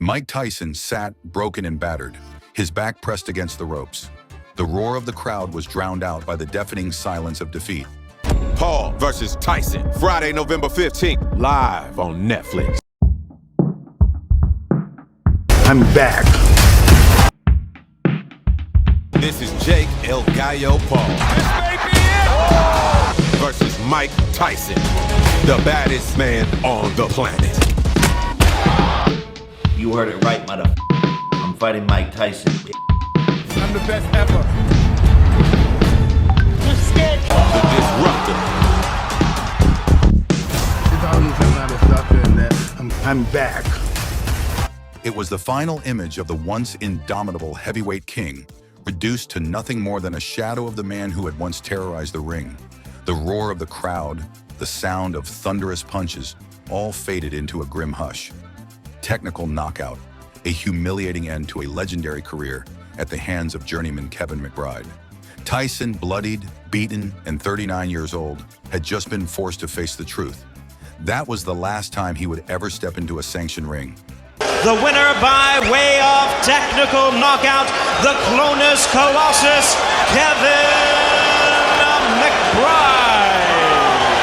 Mike Tyson sat, broken and battered, his back pressed against the ropes. The roar of the crowd was drowned out by the deafening silence of defeat. Paul versus Tyson, Friday, November 15th, live on Netflix. I'm back. This is Jake El Gallo Paul. This may be it! Versus Mike Tyson, the baddest man on the planet. You heard it right, mother. I'm fighting Mike Tyson. I'm the best ever. You're scared. The disruptor. It's always another sucker in that I'm back. It was the final image of the once indomitable heavyweight king, reduced to nothing more than a shadow of the man who had once terrorized the ring. The roar of the crowd, the sound of thunderous punches, all faded into a grim hush. Technical knockout, a humiliating end to a legendary career at the hands of journeyman Kevin McBride. Tyson, bloodied, beaten, and 39 years old, had just been forced to face the truth. That was the last time he would ever step into a sanctioned ring. The winner by way of technical knockout, the Clonus Colossus, Kevin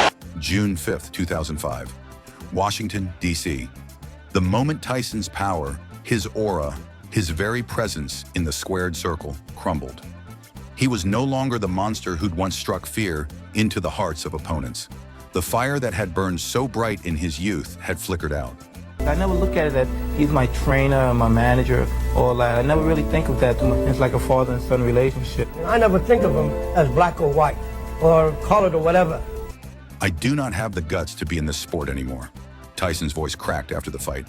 McBride. June 5th, 2005, Washington, D.C. The moment Tyson's power, his aura, his very presence in the squared circle crumbled. He was no longer the monster who'd once struck fear into the hearts of opponents. The fire that had burned so bright in his youth had flickered out. I never look at it that he's my trainer, my manager, all that. I never really think of that. It's like a father and son relationship. I never think of him as black or white or colored or whatever. I do not have the guts to be in this sport anymore. Tyson's voice cracked after the fight.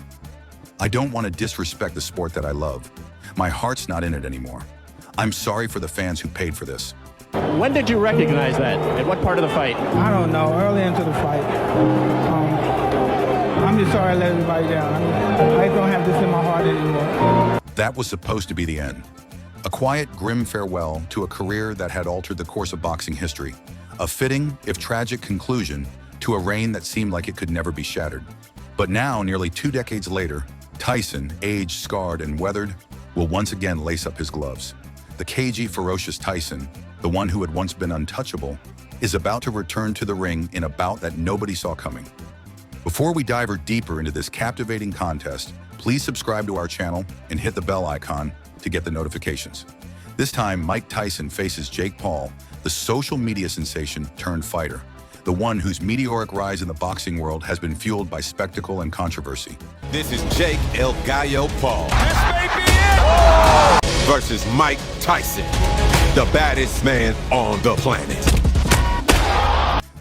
I don't want to disrespect the sport that I love. My heart's not in it anymore. I'm sorry for the fans who paid for this. When did you recognize that? At what part of the fight? I don't know, early into the fight. I'm just sorry I let everybody down. I don't have this in my heart anymore. That was supposed to be the end. A quiet, grim farewell to a career that had altered the course of boxing history. A fitting, if tragic, conclusion to a reign that seemed like it could never be shattered. But now, nearly 2 decades later, Tyson, aged, scarred, and weathered, will once again lace up his gloves. The cagey, ferocious Tyson, the one who had once been untouchable, is about to return to the ring in a bout that nobody saw coming. Before we dive deeper into this captivating contest, please subscribe to our channel and hit the bell icon to get the notifications. This time, Mike Tyson faces Jake Paul, the social media sensation turned fighter, the one whose meteoric rise in the boxing world has been fueled by spectacle and controversy. This is Jake El Gallo Paul. This may be it! Versus Mike Tyson, the baddest man on the planet.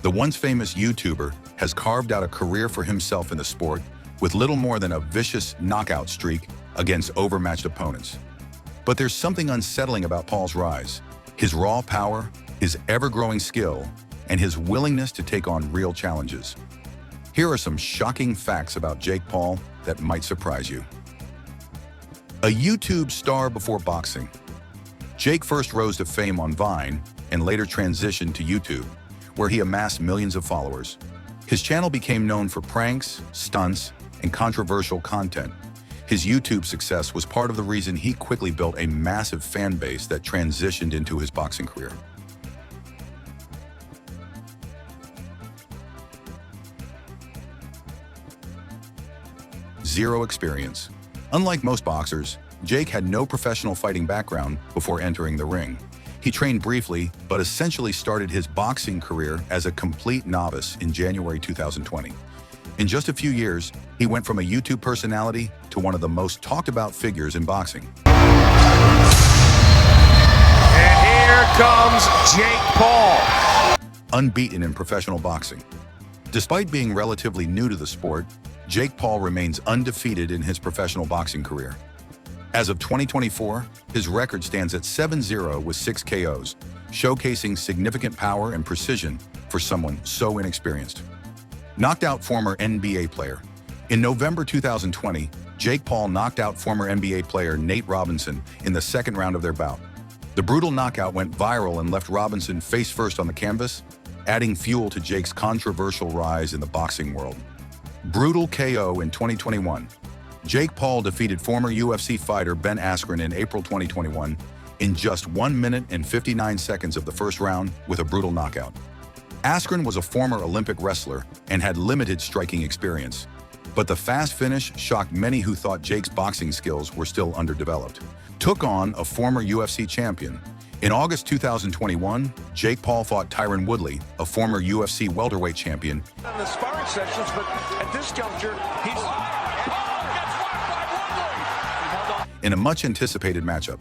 The once famous YouTuber has carved out a career for himself in the sport with little more than a vicious knockout streak against overmatched opponents. But there's something unsettling about Paul's rise. His raw power, his ever-growing skill, and his willingness to take on real challenges. Here are some shocking facts about Jake Paul that might surprise you. A YouTube star before boxing. Jake first rose to fame on Vine and later transitioned to YouTube, where he amassed millions of followers. His channel became known for pranks, stunts, and controversial content. His YouTube success was part of the reason he quickly built a massive fan base that transitioned into his boxing career. Zero experience. Unlike most boxers, Jake had no professional fighting background before entering the ring. He trained briefly, but essentially started his boxing career as a complete novice in January 2020. In just a few years, he went from a YouTube personality to one of the most talked about figures in boxing. And here comes Jake Paul. Unbeaten in professional boxing. Despite being relatively new to the sport, Jake Paul remains undefeated in his professional boxing career. As of 2024, his record stands at 7-0 with 6 KOs, showcasing significant power and precision for someone so inexperienced. Knocked out former NBA player. In November 2020, Jake Paul knocked out former NBA player Nate Robinson in the second round of their bout. The brutal knockout went viral and left Robinson face first on the canvas, adding fuel to Jake's controversial rise in the boxing world. Brutal KO in 2021. Jake Paul defeated former UFC fighter Ben Askren in April 2021 in just 1 minute and 59 seconds of the first round with a brutal knockout. Askren was a former Olympic wrestler and had limited striking experience, but the fast finish shocked many who thought Jake's boxing skills were still underdeveloped. Took on a former UFC champion. In August 2021, Jake Paul fought Tyron Woodley, a former UFC welterweight champion. In the sparring sessions, but at this juncture, he's in a much-anticipated matchup.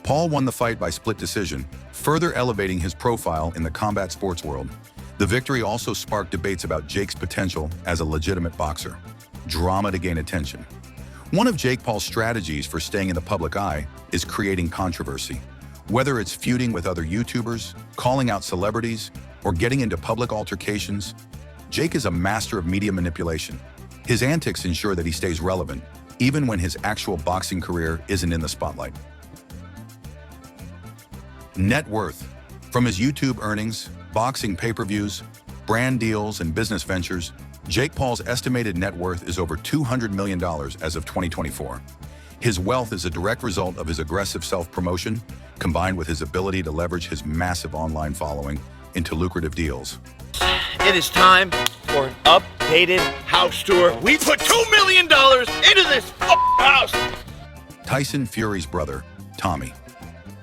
Paul won the fight by split decision, further elevating his profile in the combat sports world. The victory also sparked debates about Jake's potential as a legitimate boxer. Drama to gain attention. One of Jake Paul's strategies for staying in the public eye is creating controversy. Whether it's feuding with other YouTubers, calling out celebrities, or getting into public altercations, Jake is a master of media manipulation. His antics ensure that he stays relevant, even when his actual boxing career isn't in the spotlight. Net worth. From his YouTube earnings, boxing pay-per-views, brand deals, and business ventures, Jake Paul's estimated net worth is over $200 million as of 2024. His wealth is a direct result of his aggressive self-promotion, combined with his ability to leverage his massive online following into lucrative deals. It is time for an updated house tour. We put $2 million into this house. Tyson Fury's brother, Tommy.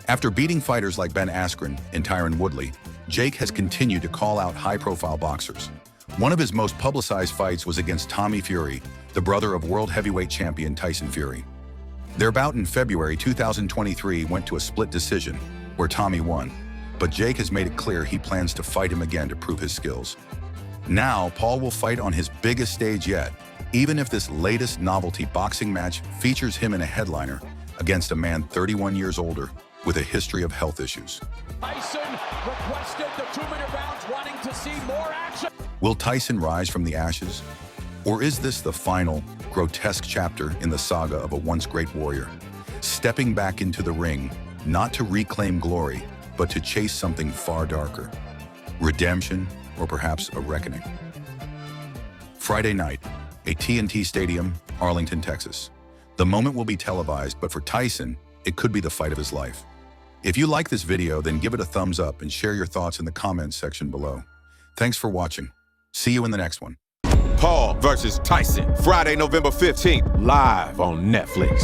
After beating fighters like Ben Askren and Tyron Woodley, Jake has continued to call out high-profile boxers. One of his most publicized fights was against Tommy Fury, the brother of world heavyweight champion Tyson Fury. Their bout in February 2023 went to a split decision, where Tommy won, but Jake has made it clear he plans to fight him again to prove his skills. Now, Paul will fight on his biggest stage yet, even if this latest novelty boxing match features him in a headliner against a man 31 years older with a history of health issues. Tyson requested the 2-minute rounds, wanting to see more action. Will Tyson rise from the ashes? Or is this the final, grotesque chapter in the saga of a once great warrior, stepping back into the ring, not to reclaim glory, but to chase something far darker? Redemption, or perhaps a reckoning. Friday night, a TNT Stadium, Arlington, Texas. The moment will be televised, but for Tyson, it could be the fight of his life. If you like this video, then give it a thumbs up and share your thoughts in the comments section below. Thanks for watching. See you in the next one. Paul versus Tyson, Friday, November 15th, live on Netflix.